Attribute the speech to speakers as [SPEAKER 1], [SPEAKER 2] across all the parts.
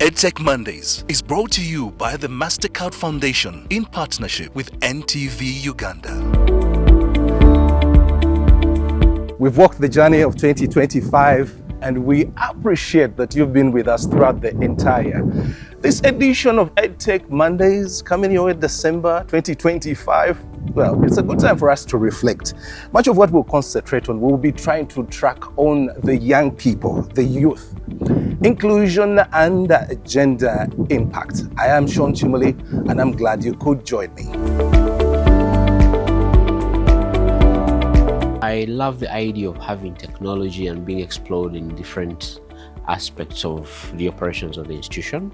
[SPEAKER 1] EdTech Mondays is brought to you by the MasterCard Foundation in partnership with NTV Uganda.
[SPEAKER 2] We've walked the journey of 2025 and we appreciate that you've been with us throughout the entire. This edition of EdTech Mondays coming your way December 2025. Well, it's a good time for us to reflect. Much of what we'll concentrate on, we'll be trying to track on the young people, the youth, inclusion and gender impact. I am Sean Chimole and I'm glad you could join me.
[SPEAKER 3] I love the idea of having technology and being explored in different aspects of the operations of the institution.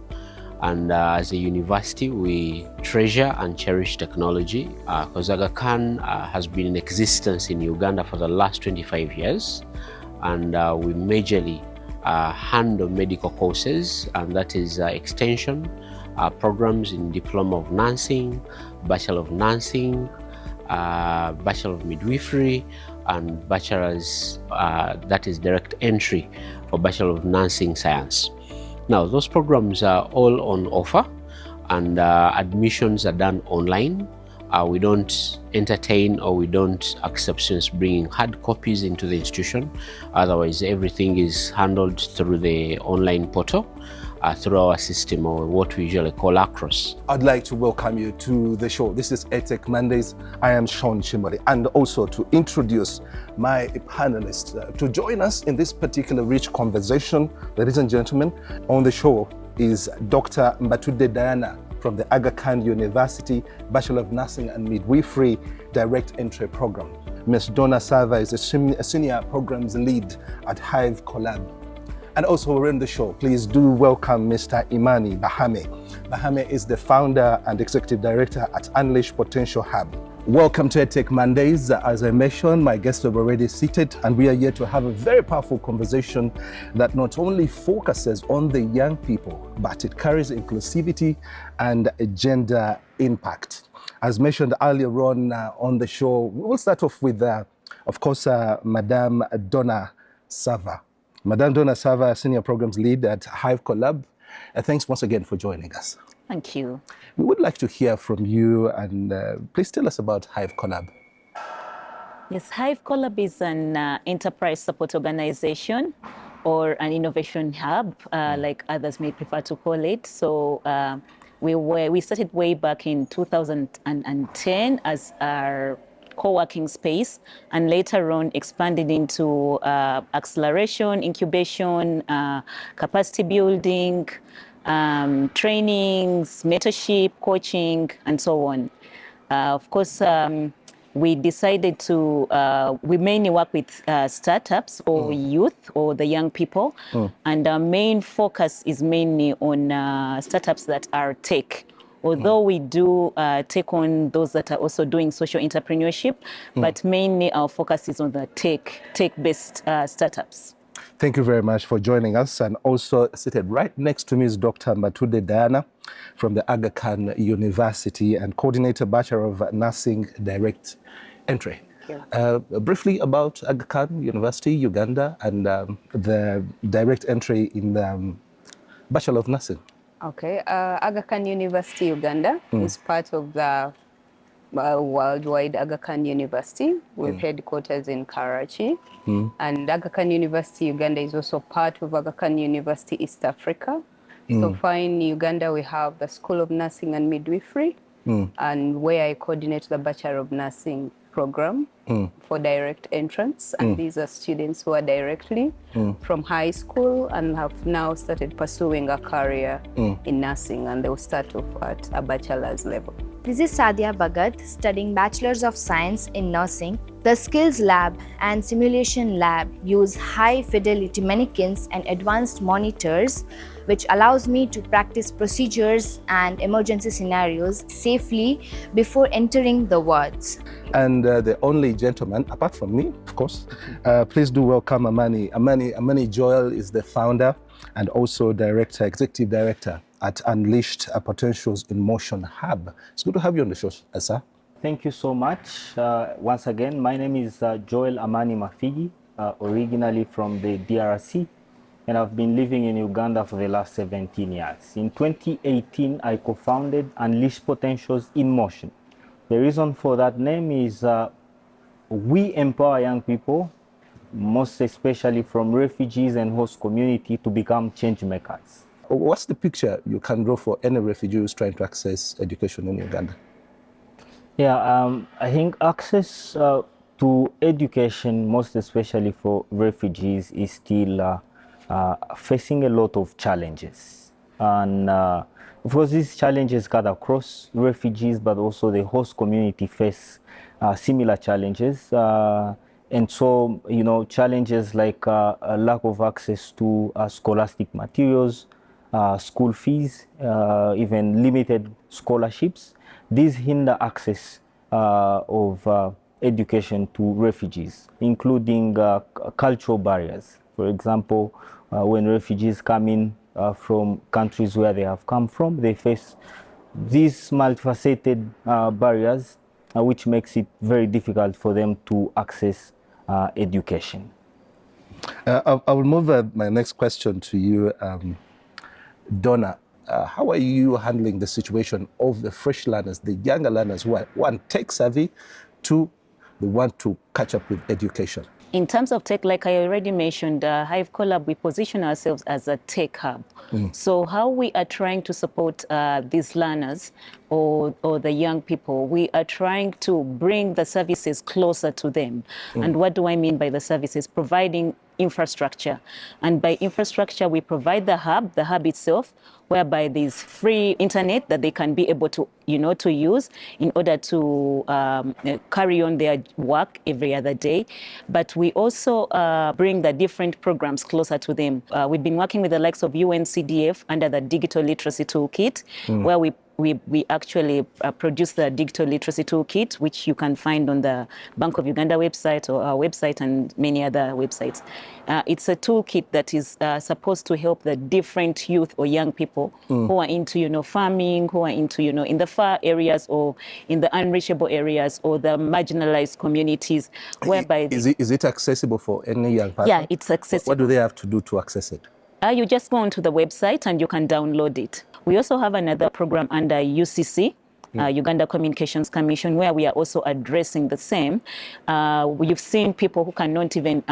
[SPEAKER 3] And as a university, we treasure and cherish technology because Aga Khan has been in existence in Uganda for the last 25 years. And we majorly handle medical courses, and that is extension programs in Diploma of Nursing, Bachelor of Nursing, Bachelor of Midwifery, and Bachelor's, that is direct entry for Bachelor of Nursing Science. Now, those programs are all on offer and admissions are done online. We don't entertain or we don't accept students bringing hard copies into the institution. Otherwise, everything is handled through the online portal, through our system, or what we usually call ACROS.
[SPEAKER 2] I'd like to welcome you to the show. This is EdTech Mondays. I am Sean Chimole, and also to introduce my panelists to join us in this particular rich conversation. Ladies and gentlemen, on the show is Dr. Mbatude Diana from the Aga Khan University Bachelor of Nursing and Midwifery Direct Entry Program. Ms. Donna Sava is a senior programs lead at Hive Collab. And also we're in the show, please do welcome Mr. Imani Bahame. Bahame is the founder and executive director at Unleash Potential Hub. Welcome to EdTech Mondays. As I mentioned, my guests are already seated and we are here to have a very powerful conversation that not only focuses on the young people, but it carries inclusivity and gender impact. As mentioned earlier on the show, we will start off with, of course, Madame Donna Sava. Madame Donna Sava, Senior Programs Lead at Hive Collab. Thanks once again for joining us.
[SPEAKER 4] Thank you.
[SPEAKER 2] We would like to hear from you and please tell us about Hive Collab.
[SPEAKER 4] Yes, Hive Collab is an enterprise support organization or an innovation hub, like others may prefer to call it. So we started way back in 2010 as our co-working space, and later on expanded into acceleration, incubation, capacity building, trainings, mentorship, coaching, and so on. Of course, we decided to, we mainly work with startups or youth or the young people. And our main focus is mainly on startups that are tech. Although we do take on those that are also doing social entrepreneurship, but mainly our focus is on the tech-based startups.
[SPEAKER 2] Thank you very much for joining us. And also seated right next to me is Dr. Mbatude Diana from the Aga Khan University and Coordinator Bachelor of Nursing Direct Entry. Briefly about Aga Khan University, Uganda, and the direct entry in the Bachelor of Nursing.
[SPEAKER 5] Okay, Aga Khan University Uganda is part of the worldwide Aga Khan University with headquarters in Karachi. And Aga Khan University Uganda is also part of Aga Khan University East Africa. So far in Uganda, we have the School of Nursing and Midwifery, and where I coordinate the Bachelor of Nursing program for direct entrance. And these are students who are directly from high school and have now started pursuing a career in nursing, and they'll start off at a bachelor's level.
[SPEAKER 6] This is Sadia Bhagat, studying Bachelor's of Science in Nursing. The Skills Lab and Simulation Lab use high-fidelity mannequins and advanced monitors, which allows me to practice procedures and emergency scenarios safely before entering the wards.
[SPEAKER 2] And the only gentleman, apart from me, of course, please do welcome Amani. Amani Joel is the founder and also executive director at Unleashed Potentials in Motion Hub. It's good to have you on the show, sir.
[SPEAKER 7] Thank you so much. Once again, my name is Joel Amani Mafigi, originally from the DRC. and I've been living in Uganda for the last 17 years. In 2018, I co-founded Unleash Potentials in Motion. The reason for that name is we empower young people, most especially from refugees and host community, to become change makers.
[SPEAKER 2] What's the picture you can draw for any refugee who's trying to access education in Uganda?
[SPEAKER 7] Yeah, I think access to education, most especially for refugees, is still facing a lot of challenges. And of course, these challenges cut across refugees, but also the host community face similar challenges. And so, you know, challenges like a lack of access to scholastic materials, school fees, even limited scholarships. These hinder access of education to refugees, including cultural barriers. For example, when refugees come in from countries where they have come from, they face these multifaceted barriers, which makes it very difficult for them to access education.
[SPEAKER 2] I will move my next question to you, Donna. How are you handling the situation of the fresh learners, the younger learners who are, one, tech savvy, two, they want to catch up with education?
[SPEAKER 4] In terms of tech, like I already mentioned, Hive Collab, we position ourselves as a tech hub. So how we are trying to support these learners or the young people, we are trying to bring the services closer to them. And what do I mean by the services? Providing infrastructure. And by infrastructure, we provide the hub itself, whereby there's free internet that they can be able to, to use in order to carry on their work every other day. But we also bring the different programs closer to them. We've been working with the likes of UNCDF under the Digital Literacy Toolkit, where we actually produce the Digital Literacy Toolkit, which you can find on the Bank of Uganda website or our website and many other websites. It's a toolkit that is supposed to help the different youth or young people who are into, farming, who are into, in the far areas or in the unreachable areas or the marginalized communities, whereby...
[SPEAKER 2] Is it accessible for any young person?
[SPEAKER 4] Yeah, it's accessible.
[SPEAKER 2] What do they have to do to access it?
[SPEAKER 4] You just go onto the website and you can download it. We also have another program under UCC, Uganda Communications Commission, where we are also addressing the same. We've seen people who cannot even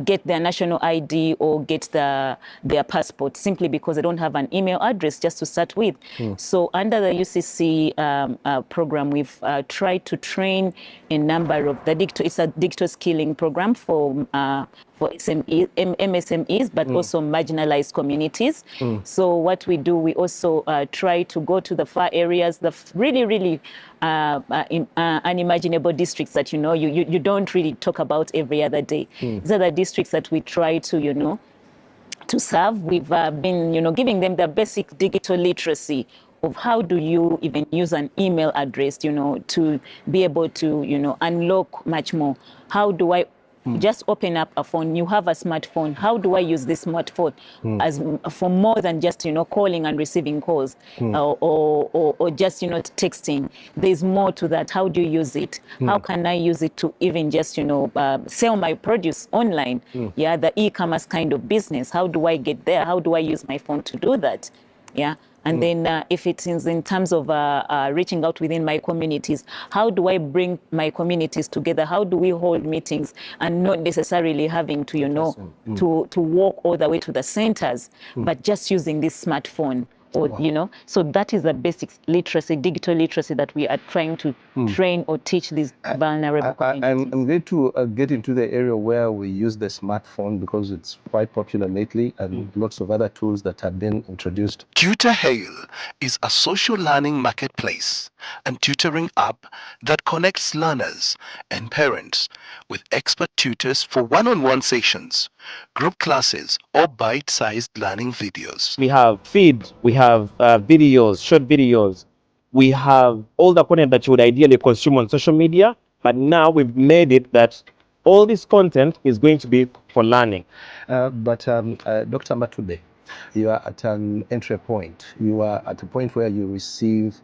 [SPEAKER 4] get their national ID or get their passport simply because they don't have an email address just to start with. So under the UCC program, we've tried to train a number of it's a digital skilling program for MSMEs, but also marginalized communities. So what we do, we also try to go to the far areas, the really unimaginable districts that, you don't really talk about every other day. These are the districts that we try to, to serve. We've been, giving them the basic digital literacy of how do you even use an email address, to be able to, unlock much more. How do I just open up a phone? You have a smartphone. How do I use this smartphone as for more than just, calling and receiving calls or just, texting? There's more to that. How do you use it? How can I use it to even just, sell my produce online? Yeah, the e-commerce kind of business. How do I get there? How do I use my phone to do that? Yeah. And then if it is in terms of reaching out within my communities, how do I bring my communities together? How do we hold meetings and not necessarily having to, to walk all the way to the centers, but just using this smartphone? Or, so that is the basic literacy, digital literacy that we are trying to train or teach these vulnerable communities.
[SPEAKER 2] I'm going to get into the area where we use the smartphone because it's quite popular lately and lots of other tools that have been introduced.
[SPEAKER 1] Tutor Hail is a social learning marketplace and tutoring app that connects learners and parents with expert tutors for one-on-one sessions, group classes, or bite-sized learning videos.
[SPEAKER 8] We have feeds, we have videos, short videos. We have all the content that you would ideally consume on social media, but now we've made it that all this content is going to be for learning.
[SPEAKER 2] But Dr. Matude, you are at an entry point. You are at a point where you receive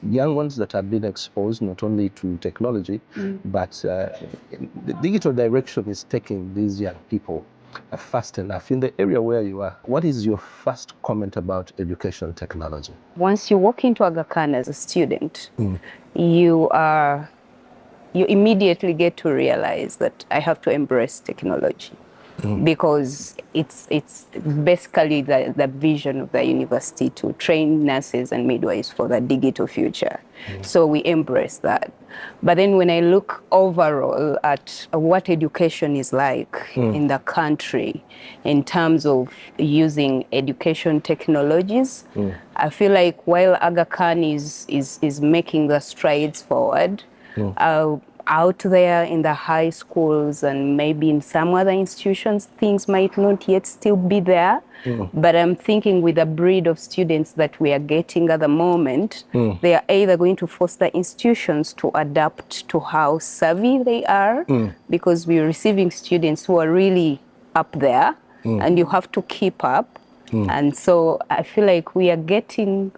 [SPEAKER 2] young ones that have been exposed not only to technology, but the digital direction is taking these young people. Fast enough. In the area where you are, what is your first comment about education technology?
[SPEAKER 5] Once you walk into Aga Khan as a student, you immediately get to realize that I have to embrace technology. Because it's basically the vision of the university to train nurses and midwives for the digital future. So we embrace that. But then when I look overall at what education is like in the country in terms of using education technologies, I feel like while Aga Khan is making the strides forward, out there in the high schools and maybe in some other institutions, things might not yet still be there. But I'm thinking with the breed of students that we are getting at the moment, they are either going to force the institutions to adapt to how savvy they are, because we're receiving students who are really up there, and you have to keep up. And so I feel like we're on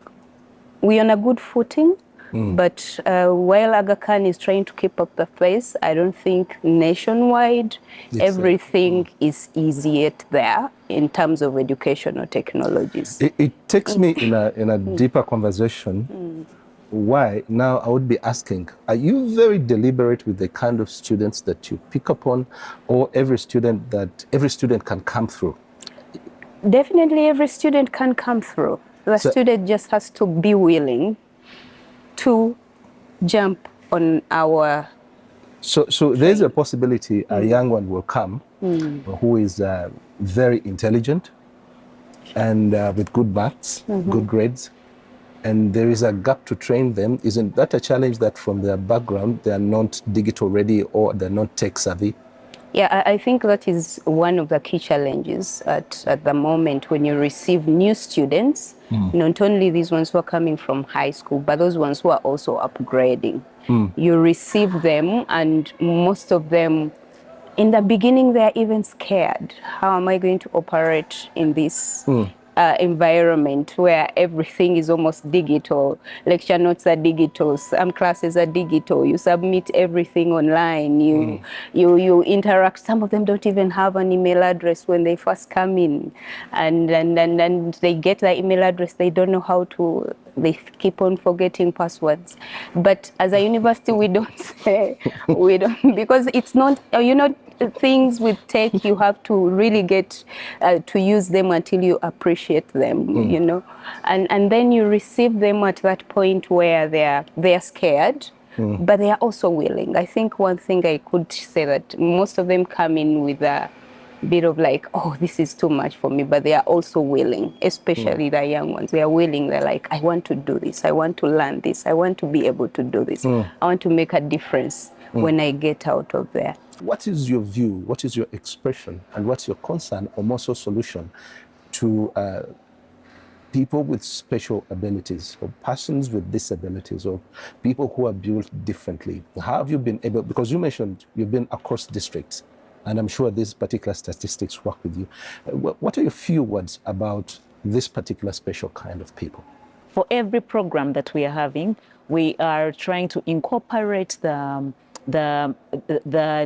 [SPEAKER 5] a good footing. But while Aga Khan is trying to keep up the pace, I don't think nationwide everything is easy yet there in terms of educational technologies.
[SPEAKER 2] It takes me in a deeper conversation. Why? Now I would be asking, are you very deliberate with the kind of students that you pick up on, or every student can come through?
[SPEAKER 5] Definitely every student can come through. The student just has to be willing to jump on our...
[SPEAKER 2] So there's a possibility a young one will come who is very intelligent and with good maths, good grades, and there is a gap to train them. Isn't that a challenge that from their background they are not digital ready or they're not tech savvy?
[SPEAKER 5] Yeah, I think that is one of the key challenges at the moment when you receive new students, not only these ones who are coming from high school, but those ones who are also upgrading. You receive them, and most of them, in the beginning, they're even scared. How am I going to operate in this environment where everything is almost digital? Lecture notes are digital, some classes are digital, you submit everything online, you interact. Some of them don't even have an email address when they first come in, and they get the email address, they don't know how to, they keep on forgetting passwords. But as a university, we don't say, because it's not, things with tech, you have to really get to use them until you appreciate them, and then you receive them at that point where they're scared, but they are also willing. I think one thing I could say that most of them come in with a bit of like, oh, this is too much for me, but they are also willing, especially the young ones. They are willing. They're like, I want to do this. I want to learn this. I want to be able to do this. I want to make a difference when I get out of there.
[SPEAKER 2] What is your view, what is your expression, and what's your concern or more so solution to people with special abilities, or persons with disabilities, or people who are built differently? How have you been able, because you mentioned you've been across districts, and I'm sure these particular statistics work with you. What are your few words about this particular special kind of people?
[SPEAKER 4] For every program that we are having, we are trying to incorporate the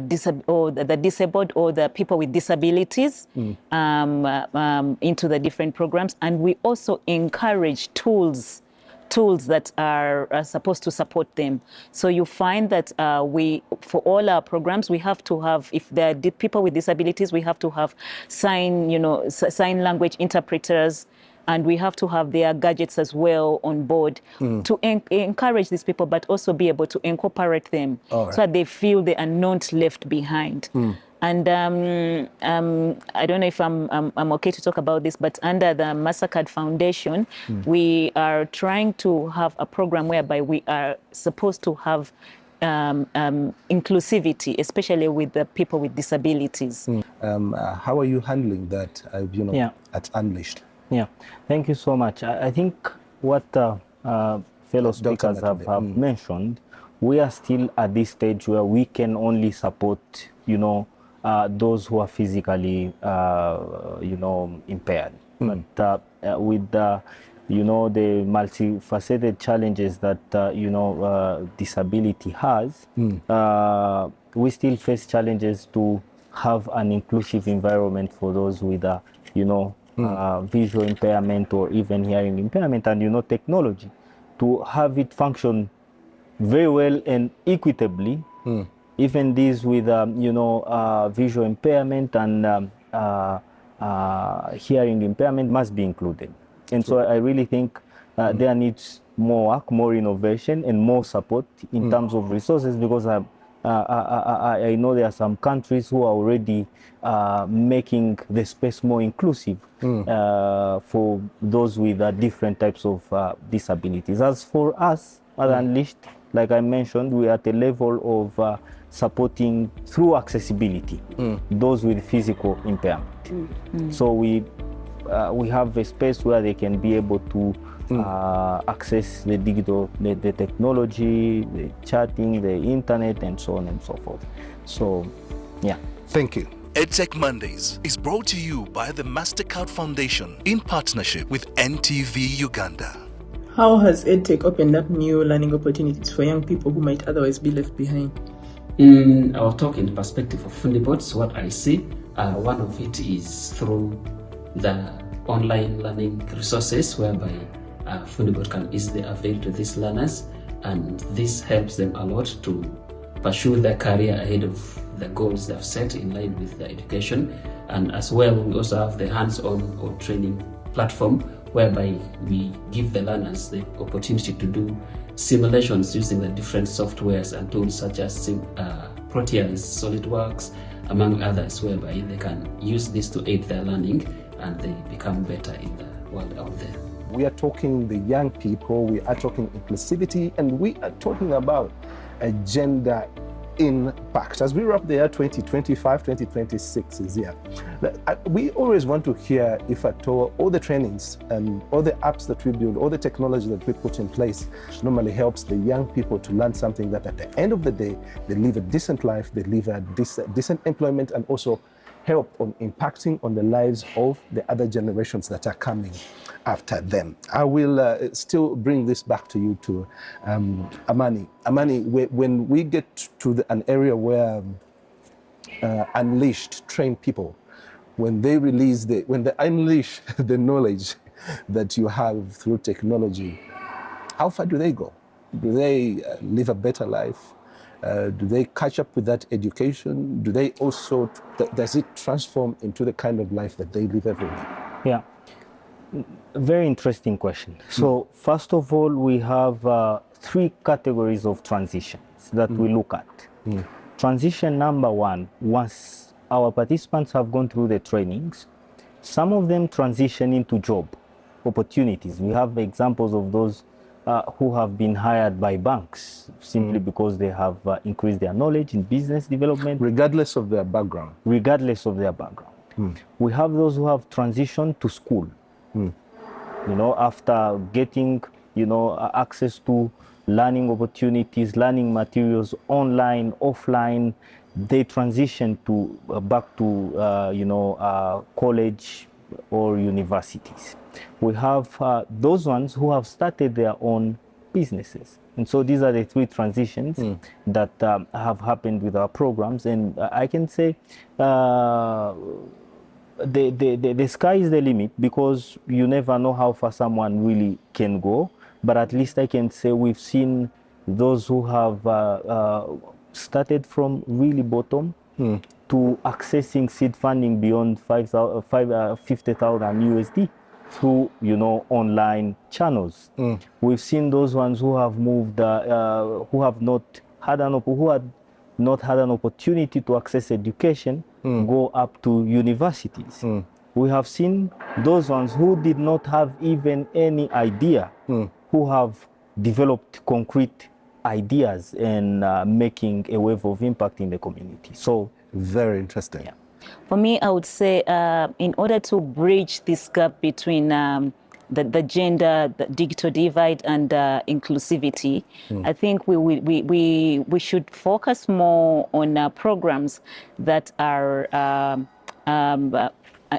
[SPEAKER 4] disabled or the people with disabilities into the different programs, and we also encourage tools that are supposed to support them. So you find that for all our programs, we have to have, if there are people with disabilities, we have to have sign language interpreters, and we have to have their gadgets as well on board to encourage these people, but also be able to incorporate them so that they feel they are not left behind. And I don't know if I'm okay to talk about this, but under the Mastercard Foundation, we are trying to have a program whereby we are supposed to have inclusivity, especially with the people with disabilities.
[SPEAKER 2] How are you handling that, at Unleashed?
[SPEAKER 7] Yeah, thank you so much. I think what fellow speakers have mentioned, we are still at this stage where we can only support, those who are physically, impaired. But with the multifaceted challenges that, disability has, we still face challenges to have an inclusive environment for those with visual impairment or even hearing impairment, and technology to have it function very well and equitably. Even these with visual impairment and hearing impairment must be included. And so I really think there needs more work, more innovation, and more support in terms of resources, because I know there are some countries who are already making the space more inclusive for those with different types of disabilities. As for us at Unleashed, like I mentioned, we are at a level of supporting through accessibility those with physical impairment. So we have a space where they can be able to access the digital, the technology, the chatting, the internet, and so on and so forth. So, yeah.
[SPEAKER 2] Thank you.
[SPEAKER 1] EdTech Mondays is brought to you by the MasterCard Foundation in partnership with NTV Uganda.
[SPEAKER 9] How has EdTech opened up new learning opportunities for young people who might otherwise be left behind?
[SPEAKER 10] I'll talk in the perspective of Fundibots. What I see, one of it is through the online learning resources, whereby Fundibot can easily avail to these learners, and this helps them a lot to pursue their career ahead of the goals they've set in line with their education. And as well, we also have the hands-on or training platform, whereby we give the learners the opportunity to do simulations using the different softwares and tools such as Proteus, SolidWorks, among others, whereby they can use this to aid their learning and they become better in the world out there.
[SPEAKER 2] We are talking the young people, we are talking inclusivity, and we are talking about a gender impact. As we wrap the year 2025, 2026 is here. We always want to hear, if at all the trainings and all the apps that we build, all the technology that we put in place normally helps the young people to learn something that at the end of the day, they live a decent life, they live a decent employment, and also help on impacting on the lives of the other generations that are coming after them. I will still bring this back to you, to Amani. Amani, when we get to an area where Unleashed train people, when they unleash the knowledge that you have through technology, how far do they go? Do they live a better life? Do they catch up with that education? Do they also, does it transform into the kind of life that they live every day?
[SPEAKER 7] Yeah, very interesting question. So first of all, we have 3 categories of transitions that we look at. Transition number 1, once our participants have gone through the trainings, some of them transition into job opportunities. We have examples of those who have been hired by banks simply because they have increased their knowledge in business development.
[SPEAKER 2] Regardless of their background.
[SPEAKER 7] Regardless of their background. We have those who have transitioned to school. After getting, access to learning opportunities, learning materials, online, offline, they transition to back to, college or universities. We have those ones who have started their own businesses. And so these are the 3 transitions that have happened with our programs. And I can say the sky is the limit, because you never know how far someone really can go. But at least I can say we've seen those who have started from really bottom to accessing seed funding beyond 50,000 USD through, online channels. We've seen those ones who have moved, who had not had an opportunity to access education, go up to universities. We have seen those ones who did not have even any idea, who have developed concrete ideas and making a wave of impact in the community. So
[SPEAKER 2] very interesting.
[SPEAKER 7] Yeah.
[SPEAKER 4] For me, I would say in order to bridge this gap between the gender, the digital divide, and inclusivity, I think we should focus more on programs that are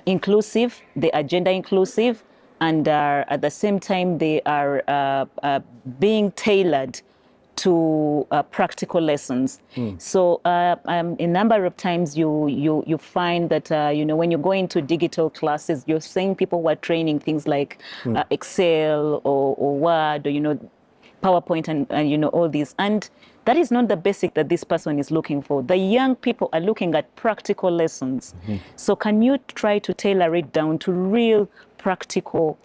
[SPEAKER 4] inclusive, they are gender inclusive, and at the same time they are being tailored to practical lessons. So a number of times you find that when you go into digital classes, you're seeing people who are training things like Excel or Word or PowerPoint and all these, and that is not the basic that this person is looking for. The young people are looking at practical lessons. So can you try to tailor it down to real practical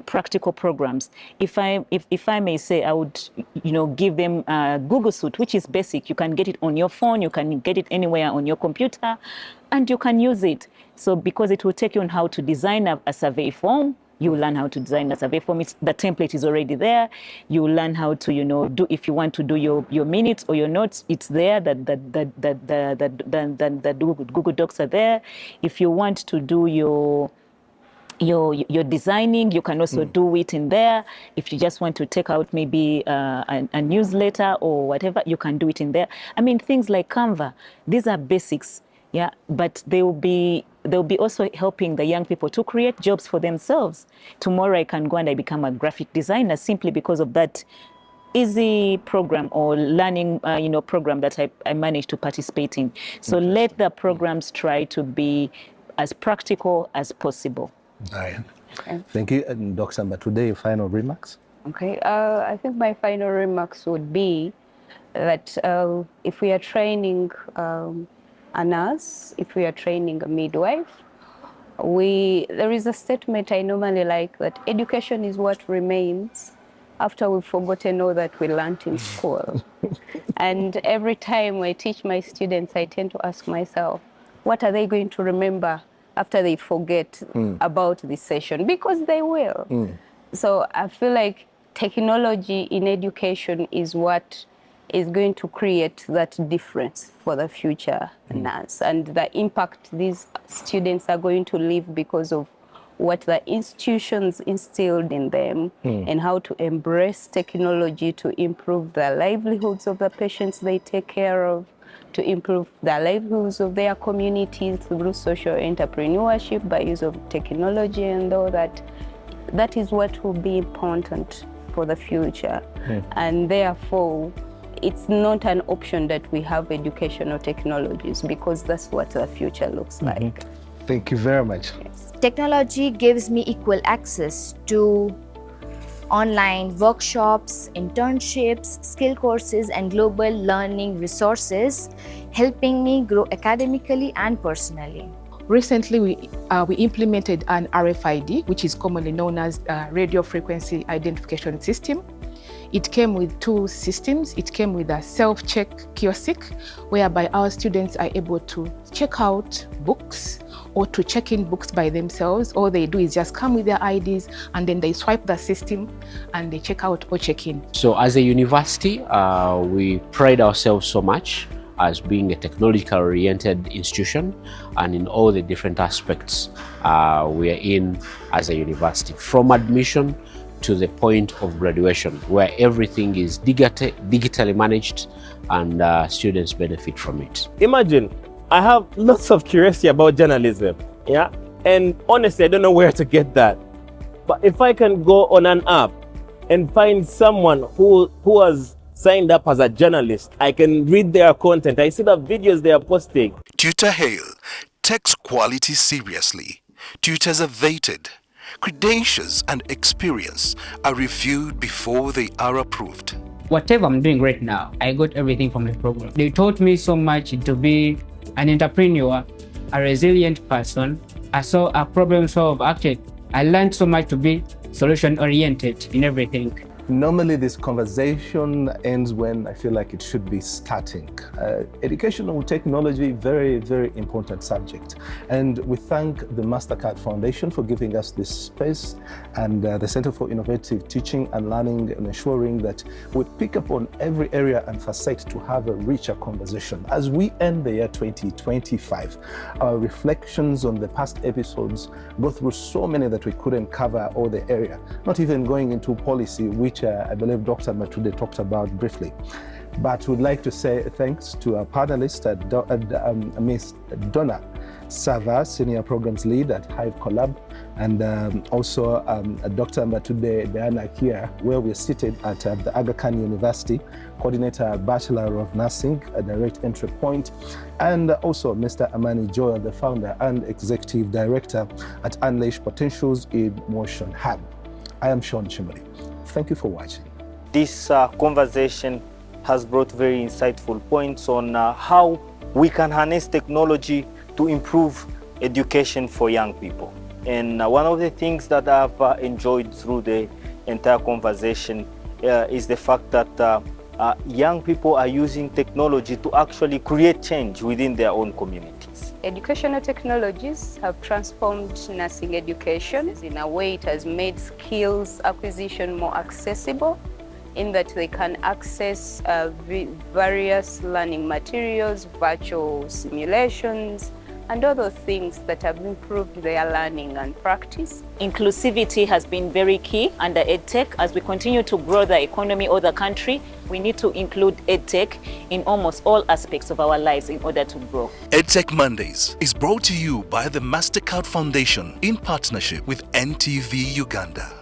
[SPEAKER 4] practical programs? If I may say, I would, give them Google Suite, which is basic. You can get it on your phone, you can get it anywhere on your computer, and you can use it. So because it will take you on how to design a survey form, you learn how to design a survey form. The template is already there. You learn how to, do, if you want to do your minutes or your notes, it's there. The Google Docs are there. If you want to do your designing, you can also do it in there. If you just want to take out maybe a newsletter or whatever, you can do it in there. I mean, things like Canva, these are basics, yeah, but they'll be also helping the young people to create jobs for themselves. Tomorrow I can go and I become a graphic designer simply because of that easy program or learning program that I managed to participate in. So let the programs try to be as practical as possible.
[SPEAKER 2] Diane. Okay. Thank you. And Dr. Mbatude, final remarks?
[SPEAKER 5] Okay. I think my final remarks would be that if we are training a nurse, if we are training a midwife, there is a statement I normally like, that education is what remains after we've forgotten all that we learned in school. And every time I teach my students, I tend to ask myself, what are they going to remember after they forget about this session? Because they will. So I feel like technology in education is what is going to create that difference for the future nurse, and the impact these students are going to leave because of what the institutions instilled in them, and how to embrace technology to improve the livelihoods of the patients they take care of, to improve the livelihoods of their communities through social entrepreneurship by use of technology and all that. That is what will be important for the future. And therefore, it's not an option that we have educational technologies, because that's what the future looks like.
[SPEAKER 2] Thank you very much.
[SPEAKER 5] Yes.
[SPEAKER 6] Technology gives me equal access to online workshops, internships, skill courses, and global learning resources, helping me grow academically and personally.
[SPEAKER 11] Recently, we implemented an RFID, which is commonly known as Radio Frequency Identification System. It came with two systems. It came with a self-check kiosk, whereby our students are able to check out books or to check in books by themselves. All they do is just come with their IDs, and then they swipe the system and they check out or check in.
[SPEAKER 3] So as a university, we pride ourselves so much as being a technologically oriented institution, and in all the different aspects we are in as a university, from admission to the point of graduation, where everything is digitally managed and students benefit from it.
[SPEAKER 8] Imagine, I have lots of curiosity about journalism, yeah? And honestly, I don't know where to get that. But if I can go on an app and find someone who has signed up as a journalist, I can read their content, I see the videos they are posting.
[SPEAKER 1] Tutor Hail takes quality seriously. Tutors are vetted. Credentials and experience are reviewed before they are approved.
[SPEAKER 12] Whatever I'm doing right now, I got everything from the program. They taught me so much to be an entrepreneur, a resilient person, a problem solver. Actually, I learned so much to be solution oriented in everything.
[SPEAKER 2] Normally this conversation ends when I feel like it should be starting. Educational technology, very, very important subject. And we thank the MasterCard Foundation for giving us this space, and the Center for Innovative Teaching and Learning, and ensuring that we pick up on every area and facet to have a richer conversation. As we end the year 2025, our reflections on the past episodes go through so many that we couldn't cover all the area, not even going into policy, which I believe Dr. Mbatude talked about briefly. But we'd like to say thanks to our panelist, Ms. Donna Sava, Senior Programs Lead at Hive Collab, and also Dr. Matude Diana here, where we're seated at the Aga Khan University, coordinator, Bachelor of Nursing, a direct entry point, and also Mr. Amani Joel, the founder and executive director at Unleash Potentials in Motion Hub. I am Sean Chimoli. Thank you for watching.
[SPEAKER 7] This conversation has brought very insightful points on how we can harness technology to improve education for young people. And one of the things that I've enjoyed through the entire conversation is the fact that young people are using technology to actually create change within their own communities.
[SPEAKER 5] Educational technologies have transformed nursing education. In a way, it has made skills acquisition more accessible, in that they can access various learning materials, virtual simulations, and other things that have improved their learning and practice.
[SPEAKER 4] Inclusivity has been very key under EdTech. As we continue to grow the economy of the country, we need to include EdTech in almost all aspects of our lives in order to grow.
[SPEAKER 1] EdTech Mondays is brought to you by the MasterCard Foundation in partnership with NTV Uganda.